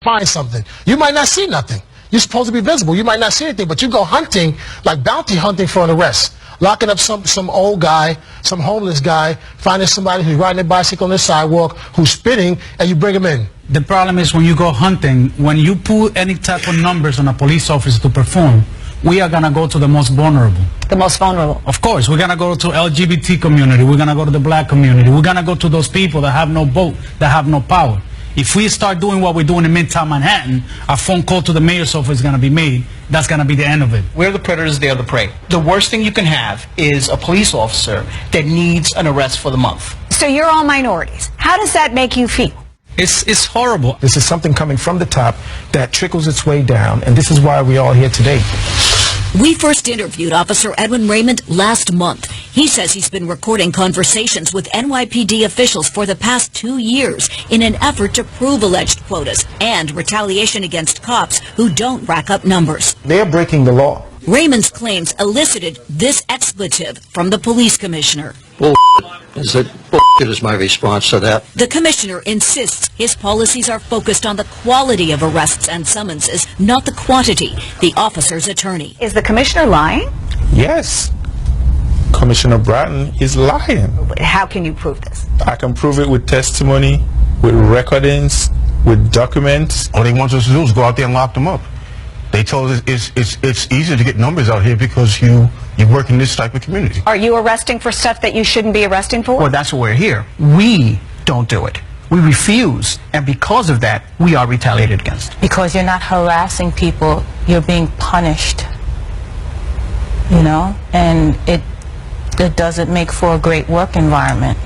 find something. You might not see nothing. You're supposed to be visible. You might not see anything, but you go hunting, like bounty hunting for an arrest. Locking up some old guy, some homeless guy, finding somebody who's riding their bicycle on the sidewalk, who's spitting, and you bring him in. The problem is when you go hunting, when you put any type of numbers on a police officer to perform, we are going to go to the most vulnerable. The most vulnerable? Of course. We're going to go to LGBT community. We're going to go to the black community. We're going to go to those people that have no vote, that have no power. If we start doing what we're doing in Midtown Manhattan, a phone call to the mayor's office is going to be made. That's going to be the end of it. We're the predators, they're the prey. The worst thing you can have is a police officer that needs an arrest for the month. So you're all minorities. How does that make you feel? It's horrible. This is something coming from the top that trickles its way down, and this is why we're all here today. We first interviewed Officer Edwin Raymond last month. He says he's been recording conversations with NYPD officials for the past 2 years in an effort to prove alleged quotas and retaliation against cops who don't rack up numbers. They're breaking the law. Raymond's claims elicited this expletive from the police commissioner. Bullshit is my response to that. The commissioner insists his policies are focused on the quality of arrests and summonses, not the quantity. The officer's attorney. Is the commissioner lying? Yes. Commissioner Bratton is lying. How can you prove this? I can prove it with testimony, with recordings, with documents. All they want us to do is go out there and lock them up. They told us it's easier to get numbers out here because you work in this type of community. Are you arresting for stuff that you shouldn't be arresting for? Well, that's why we're here. We don't do it. We refuse, and because of that, we are retaliated against. Because you're not harassing people, you're being punished. You know? And it doesn't make for a great work environment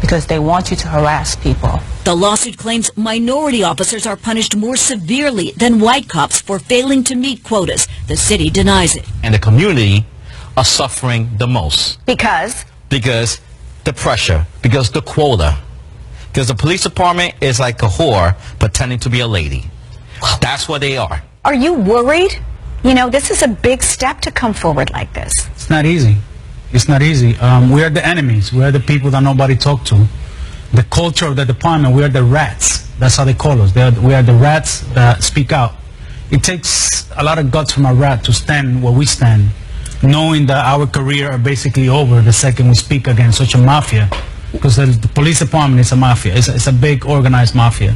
because they want you to harass people. The lawsuit claims minority officers are punished more severely than white cops for failing to meet quotas. The city denies it. And the community are suffering the most. Because? Because the pressure, because the quota. Because the police department is like a whore pretending to be a lady. That's what they are. Are you worried? You know, this is a big step to come forward like this. It's not easy. It's not easy. We are the enemies. We are the people that nobody talks to. The culture of the department, we are the rats. That's how they call us. We are the rats that speak out. It takes a lot of guts from a rat to stand where we stand, knowing that our career are basically over the second we speak against such a mafia. Because the police department is a mafia. It's a big organized mafia.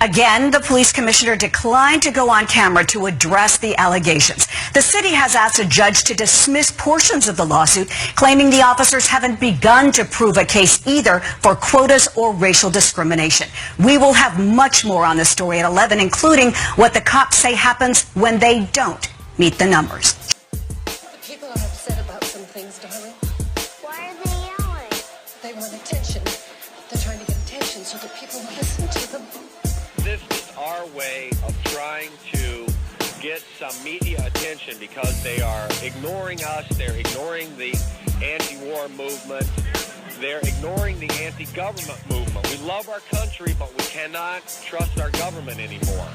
Again, the police commissioner declined to go on camera to address the allegations. The city has asked a judge to dismiss portions of the lawsuit, claiming the officers haven't begun to prove a case either for quotas or racial discrimination. We will have much more on this story at 11, including what the cops say happens when they don't meet the numbers. People are upset about some things, darling. Why are they yelling? They want attention. They're trying to get attention so that people will listen to them. This is our way of trying to get some media attention because they are ignoring us, they're ignoring the anti-war movement, they're ignoring the anti-government movement. We love our country, but we cannot trust our government anymore.